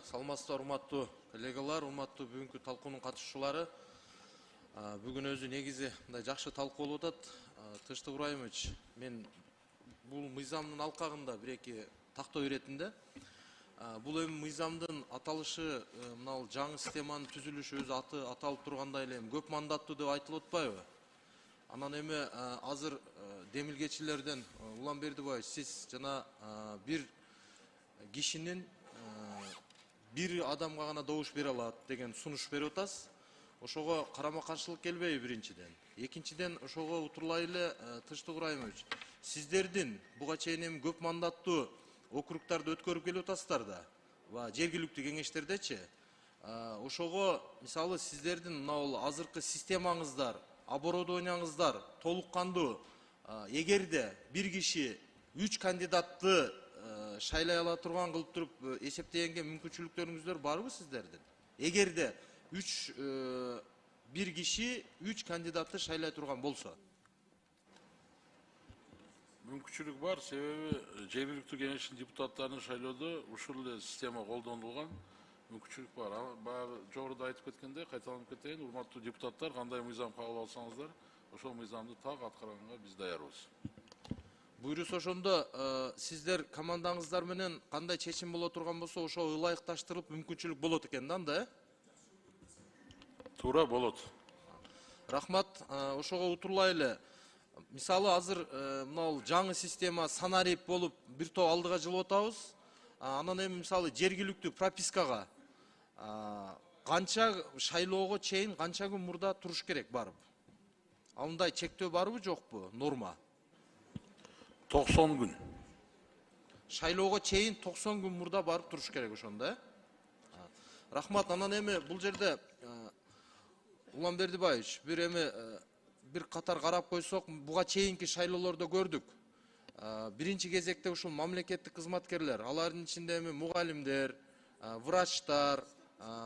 Саламатсыздар, урматтуу коллегалар, урматтуу бүгүнкү талкуунун катышуучулары. Бүгүн өзү негизи мындай жакшы талкуу болуп атат. Тынчтык Ыбрайымович, мен бул мыйзамдын алкагында бир-эки тактоо иретинде. Бул эми мыйзамдын аталышы, мына жаңы системанын түзүлүшү өзү аты аталып тургандай эле көп мандаттуу деп айтылып атпайбы? Анан эми азыр демилгечилерден Улан Бердибаевич, сиз жана бир кишинин bir адамга гана добуш бере алат деген сунуш берип атасыз. Ошого карама каршылык келбейби биринчиден? Экинчиден, ошого утурлай эле Тынчтык Ыбрайымович, сиздердин буга чейин эми көп мандаттуу округтарды өткөрүп келип атасыздар да, жергиликтүү кеңештердечи. Ошого мисалы сиздердин мына азыркы системаңыздар, оборудованияңыздар толук кандуу, эгерде бир киши 3 кандидатты шайлай ала турган кылып туруп эсептегенге мүмкүнчүлүктөрүңүздөр барбы сиздердин? Эгерде бир киши 3 кандидатты шайлай турган болсо. Мүмкүнчүлүк бар, себеби жергиликтүү кеңештин депутаттарын шайлоодо ушул эле система колдонулган. Мүмкүнчүлүк бар. Баягы жогоруда айтып кеткенде, кайталанып кетейин, урматтуу депутаттар, кандай мыйзам кабыл алсаңыздар, ошол мыйзамды так аткарганга биз даярбыз. Буйруса ошондо сиздер командаңыздар менен кандай чечим боло турган болсо, ошо ылайыкташтырылып мүмкүнчүлүк болот экен да, анда, Туура болот. Рахмат. Ошого утурлай эле. Мисалы азыр мына жаңы система санарип болуп бир топ алдыга жылып атабыз. Анан эми мисалы жергиликтүү пропискага канча шайлоого чейин канча күн мурда туруш керек барып? Мындай чектөө барбы, жокпу, норма? 90 күн. Шайлоого чейин 90 күн мурда барып туруш керек ошондо, Рахмат. Анан эми бул жерде Улан Бердибаевич, бир катар карап койсок, буга чейинки шайлоолордо көрдүк. Биринчи кезекте ушул мамлекеттик кызматкерлер, алардын ичинде эми мугалимдер, врачтар,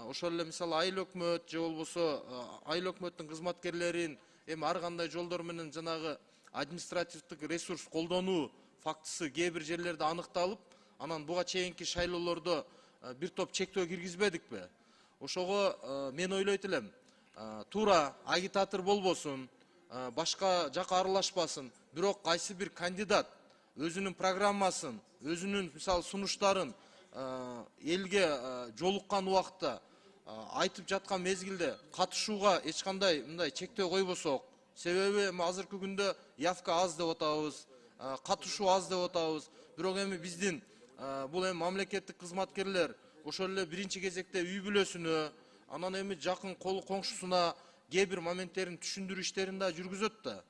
ошол эле мисалы айыл өкмөт же болбосо айыл өкмөттүн кызматкерлерин эми ар кандай жолдор менен жанагы административдик ресурс колдонуу фактысы кээ бир жерлерде аныкталып, анан буга чейинки шайлоолордо бир топ чектөө киргизбедикпи? Ошого мен ойлойт элем, туура агитатор болбосун, башка жака аралашпасын, бирок кайсы бир кандидат өзүнүн программасын, өзүнүн мисалы сунуштарын элге жолуккан убакта айтып жаткан мезгилде катышууга эч кандай мындай чектөө койбосок, себеби азыркы күндө явка аз деп атабыз, катышуу аз деп атабыз. Бирок эми биздин бул эми мамлекеттик кызматкерлер ошол эле биринчи кезекте үй бүлөсүнө, анан эми жакын коңшусуна кээ бир моменттерин түшүндүрүү иштерин да жүргүзөт да.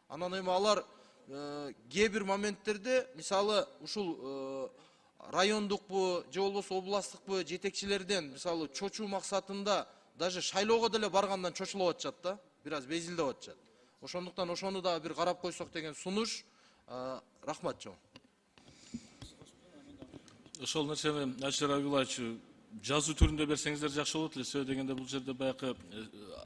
Анан эми алар кээ бир моменттерде мисалы ушул райондукпу же болбосо областтыкпу жетекчилерден мисалы чочуу максатында даже шайлоого деле баргандан чочулуп атышат да, бир аз безилдеп атышат. Ошондуктан ошону да бир карап койсок деген сунуш. Рахмат чоң. Ошол нерсени Ачар Абилович жазуу түрүндө берсеңиздер жакшы болот эле. Себеби дегенде бул жерде баягы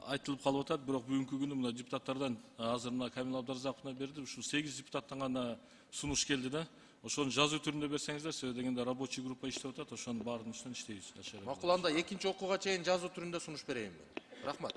айтылып калып атат, бирок бүгүнкү күнү мына депутаттардан азыр мына Камил Абдарзаковна берди, ушул 8 депутаттан гана сунуш келди да. Ошону жазуу түрүндө берсеңиздер, себеби дегенде рабочий группа иштеп атат, ошонун баардыгын үстүнөн иштейбиз. Макул, анда экинчи окууга чейин жазуу түрүндө сунуш берейинби? Рахмат.